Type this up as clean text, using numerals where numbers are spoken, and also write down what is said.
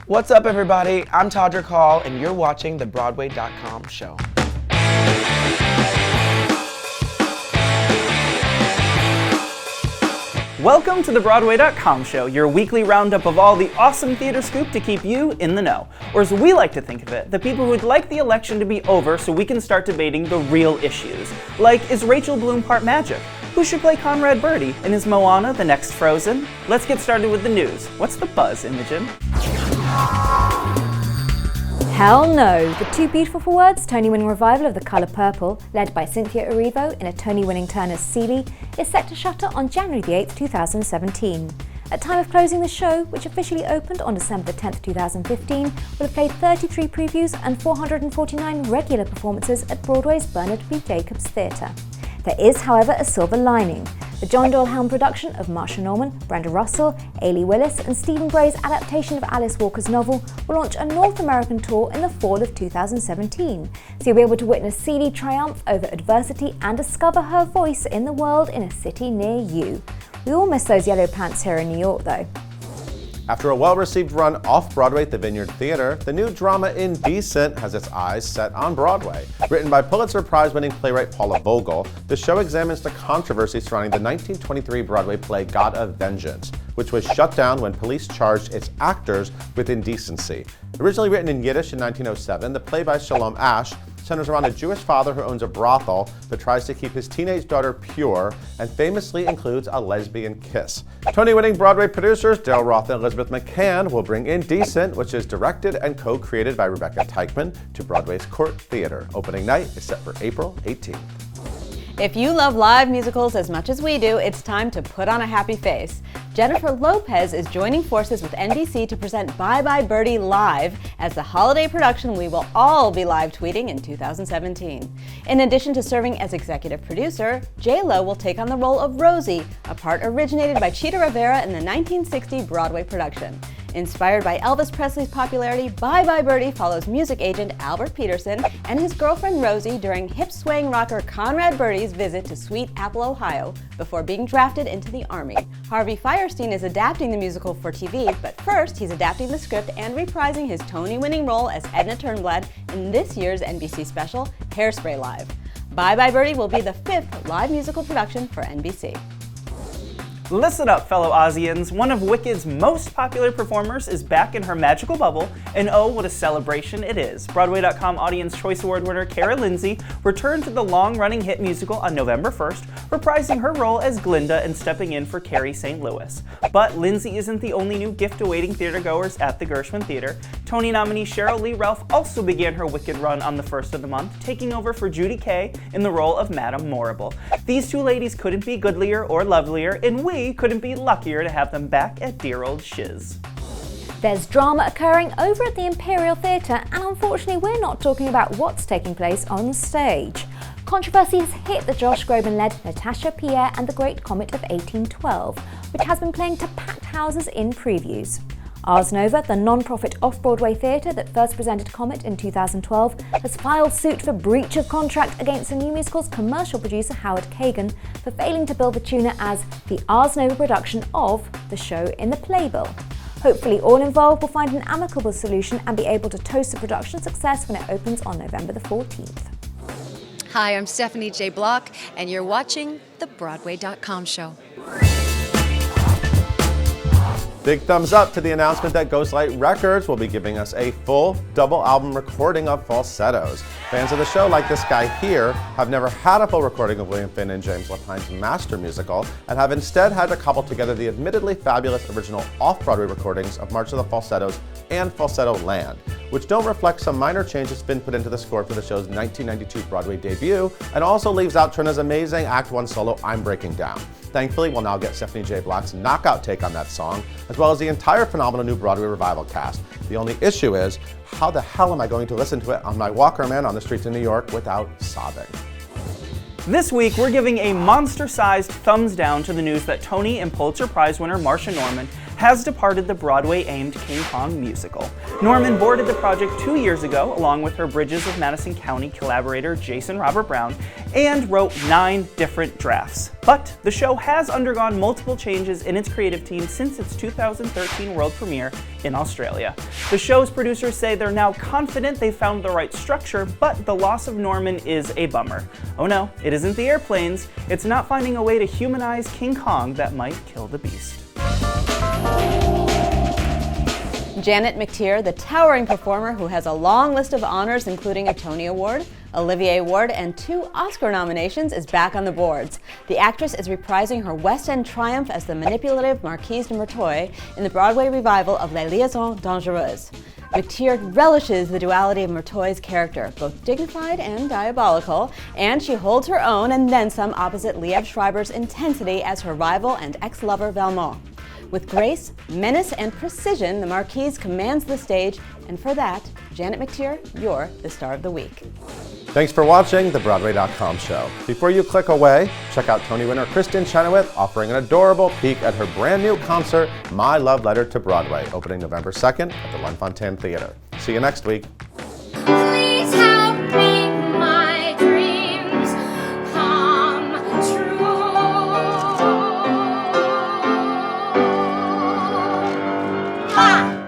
What's up, everybody? I'm Todrick Hall, and you're watching the Broadway.com show. Welcome to the Broadway.com show, your weekly roundup of all the awesome theater scoop to keep you in the know. Or as we like to think of it, the people who'd like the election to be over so we can start debating the real issues. Like, is Rachel Bloom part magic? Who should play Conrad Birdie? And is Moana the next Frozen? Let's get started with the news. What's the buzz, Imogen? Hell no! The Too Beautiful for Words Tony-winning revival of The Colour Purple, led by Cynthia Erivo in a Tony-winning turn as Celie, is set to shutter on January the 8th, 2017. At time of closing, the show, which officially opened on December the 10th, 2015, will have played 33 previews and 449 regular performances at Broadway's Bernard B. Jacobs Theatre. There is, however, a silver lining. The John Doyle Helm production of Marsha Norman, Brenda Russell, Ailey Willis and Stephen Bray's adaptation of Alice Walker's novel will launch a North American tour in the fall of 2017. So you'll be able to witness Celie triumph over adversity and discover her voice in the world in a city near you. We all miss those yellow pants here in New York, though. After a well-received run off-Broadway at the Vineyard Theatre, the new drama Indecent has its eyes set on Broadway. Written by Pulitzer Prize-winning playwright Paula Vogel, the show examines the controversy surrounding the 1923 Broadway play God of Vengeance, which was shut down when police charged its actors with indecency. Originally written in Yiddish in 1907, the play by Shalom Ash centers around a Jewish father who owns a brothel but tries to keep his teenage daughter pure and famously includes a lesbian kiss. Tony-winning Broadway producers Dale Roth and Elizabeth McCann will bring Indecent, which is directed and co-created by Rebecca Teichman, to Broadway's Court Theatre. Opening night is set for April 18th. If you love live musicals as much as we do, it's time to put on a happy face. Jennifer Lopez is joining forces with NBC to present Bye Birdie live as the holiday production we will all be live tweeting in 2017. In addition to serving as executive producer, J.Lo will take on the role of Rosie, a part originated by Chita Rivera in the 1960 Broadway production. Inspired by Elvis Presley's popularity, Bye Birdie follows music agent Albert Peterson and his girlfriend Rosie during hip-swaying rocker Conrad Birdie's visit to Sweet Apple, Ohio, before being drafted into the Army. Harvey Fierstein is adapting the musical for TV, but first he's adapting the script and reprising his Tony-winning role as Edna Turnblad in this year's NBC special, Hairspray Live. Bye Birdie will be the 5th live musical production for NBC. Listen up, fellow Aussians. One of Wicked's most popular performers is back in her magical bubble, and oh, what a celebration it is. Broadway.com Audience Choice Award winner Cara Lindsay returned to the long-running hit musical on November 1st, reprising her role as Glinda and stepping in for Carrie St. Louis. But Lindsay isn't the only new gift awaiting theatergoers at the Gershwin Theatre. Tony nominee Cheryl Lee Ralph also began her Wicked run on the 1st of the month, taking over for Judy Kaye in the role of Madame Morrible. These two ladies couldn't be goodlier or lovelier, and we couldn't be luckier to have them back at dear old Shiz. There's drama occurring over at the Imperial Theatre, and unfortunately we're not talking about what's taking place on the stage. Controversy has hit the Josh Groban-led Natasha Pierre and the Great Comet of 1812, which has been playing to packed houses in previews. Ars Nova, the non-profit off-Broadway theatre that first presented Comet in 2012, has filed suit for breach of contract against the new musical's commercial producer Howard Kagan for failing to bill the tuna as the Ars Nova production of the show in the playbill. Hopefully all involved will find an amicable solution and be able to toast the production success when it opens on November the 14th. Hi, I'm Stephanie J. Block, and you're watching the Broadway.com show. Big thumbs up to the announcement that Ghostlight Records will be giving us a full double album recording of Falsettos. Fans of the show, like this guy here, have never had a full recording of William Finn and James Lapine's master musical, and have instead had to cobble together the admittedly fabulous original off-Broadway recordings of March of the Falsettos and Falsetto Land, which don't reflect some minor changes Finn put into the score for the show's 1992 Broadway debut, and also leaves out Trina's amazing Act 1 solo I'm Breaking Down. Thankfully, we'll now get Stephanie J. Block's knockout take on that song, as well as the entire phenomenal new Broadway revival cast. The only issue is, how the hell am I going to listen to it on my Walkman on the streets of New York without sobbing? This week, we're giving a monster-sized thumbs down to the news that Tony and Pulitzer Prize winner Marsha Norman has departed the Broadway-aimed King Kong musical. Norman boarded the project 2 years ago, along with her Bridges of Madison County collaborator Jason Robert Brown, and wrote 9 different drafts. But the show has undergone multiple changes in its creative team since its 2013 world premiere in Australia. The show's producers say they're now confident they found the right structure, but the loss of Norman is a bummer. Oh no, it isn't the airplanes, it's not finding a way to humanize King Kong that might kill the beast. Janet McTeer, the towering performer who has a long list of honors including a Tony Award, Olivier Award, and 2 Oscar nominations, is back on the boards. The actress is reprising her West End triumph as the manipulative Marquise de Merteuil in the Broadway revival of Les Liaisons Dangereuses. McTeer relishes the duality of Merteuil's character, both dignified and diabolical, and she holds her own and then some opposite Liev Schreiber's intensity as her rival and ex-lover Valmont. With grace, menace, and precision, the Marquise commands the stage, and for that, Janet McTeer, you're the star of the week. Thanks for watching the Broadway.com show. Before you click away, check out Tony winner Kristin Chenoweth offering an adorable peek at her brand new concert, My Love Letter to Broadway, opening November 2nd at the L'Enfantine Theater. See you next week. Please help me, my dreams come true. Ah!